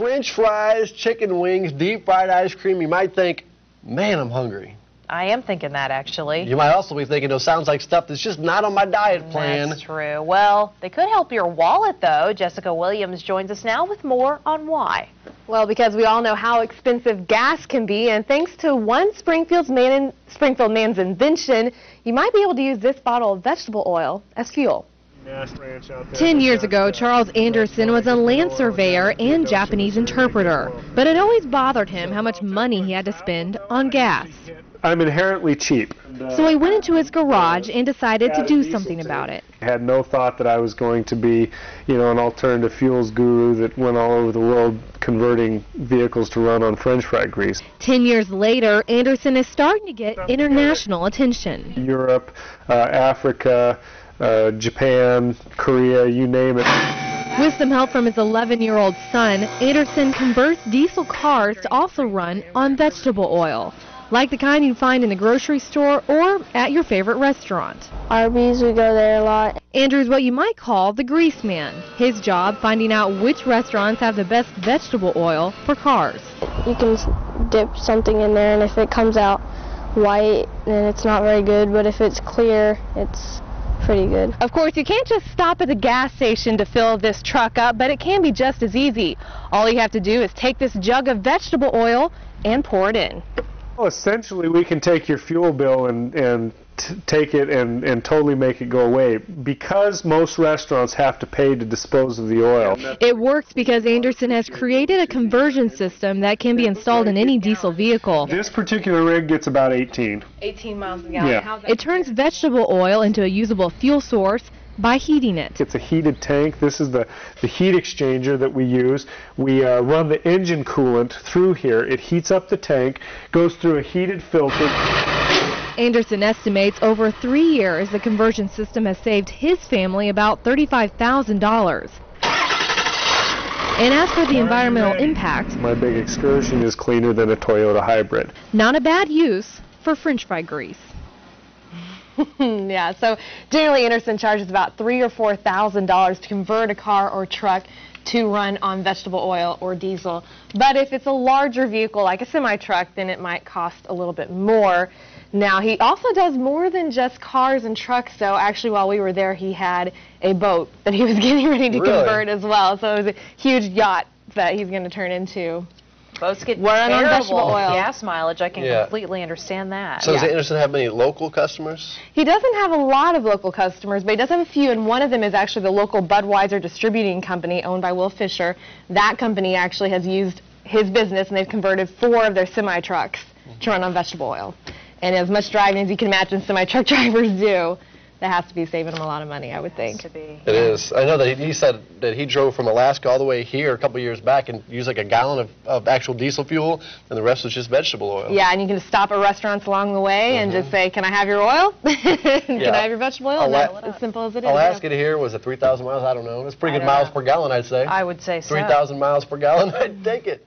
French fries, chicken wings, deep fried ice cream, you might think, man, I'm hungry. I am thinking that, actually. You might also be thinking, it sounds like stuff that's just not on my diet plan. That's true. Well, they could help your wallet, though. Jessica Williams joins us now with more on why. Well, because we all know how expensive gas can be, and thanks to one Springfield man's invention, you might be able to use this bottle of vegetable oil as fuel. 10 years ago, Charles Anderson was a land surveyor and Japanese interpreter, but it always bothered him how much money he had to spend on gas. I'm inherently cheap. So he went into his garage and decided to do something about it. I had no thought that I was going to be, an alternative fuels guru that went all over the world converting vehicles to run on French fry grease. 10 years later, Anderson is starting to get international attention. Europe, Africa, Japan, Korea, you name it. With some help from his 11-year-old son, Anderson converts diesel cars to also run on vegetable oil, like the kind you find in the grocery store or at your favorite restaurant. Arby's, we go there a lot. Andrew's what you might call the grease man. His job, finding out which restaurants have the best vegetable oil for cars. You can dip something in there, and if it comes out white, then it's not very good, but if it's clear, it's pretty good. Of course, you can't just stop at the gas station to fill this truck up, but it can be just as easy. All you have to do is take this jug of vegetable oil and pour it in. Well, essentially, we can take your fuel bill and take it and totally make it go away. Because most restaurants have to pay to dispose of the oil. It works because Anderson has created a conversion system that can be installed in any diesel vehicle. This particular rig gets about 18. 18 miles a gallon. Yeah. It turns vegetable oil into a usable fuel source by heating it. It's a heated tank. This is the heat exchanger that we use. We run the engine coolant through here. It heats up the tank, goes through a heated filter. Anderson estimates over 3 years the conversion system has saved his family about $35,000. And as for the environmental impact, my big excursion is cleaner than a Toyota hybrid. Not a bad use for French fry grease. Yeah, so generally Anderson charges about $3,000 or $4,000 to convert a car or truck to run on vegetable oil or diesel. But if it's a larger vehicle like a semi-truck, then it might cost a little bit more. Now, he also does more than just cars and trucks, so actually while we were there, he had a boat that he was getting ready to convert as well. So it was a huge yacht that he's going to turn into. Boats get run on vegetable oil. Gas mileage. I can completely understand that. So does Anderson have many local customers? He doesn't have a lot of local customers, but he does have a few, and one of them is actually the local Budweiser distributing company owned by Will Fisher. That company actually has used his business, and they've converted 4 of their semi-trucks to run on vegetable oil. And as much driving as you can imagine semi-truck drivers do, that has to be saving them a lot of money, I would think. It is. I know that he said that he drove from Alaska all the way here a couple years back and used like a gallon of actual diesel fuel, and the rest was just vegetable oil. Yeah, and you can just stop at restaurants along the way and just say, can I have your oil? Can I have your vegetable oil? And that's as simple as it is. Alaska to here was it 3,000 miles? I don't know. It's pretty good miles per gallon, I'd say. I would say so. 3,000 miles per gallon, I'd take it.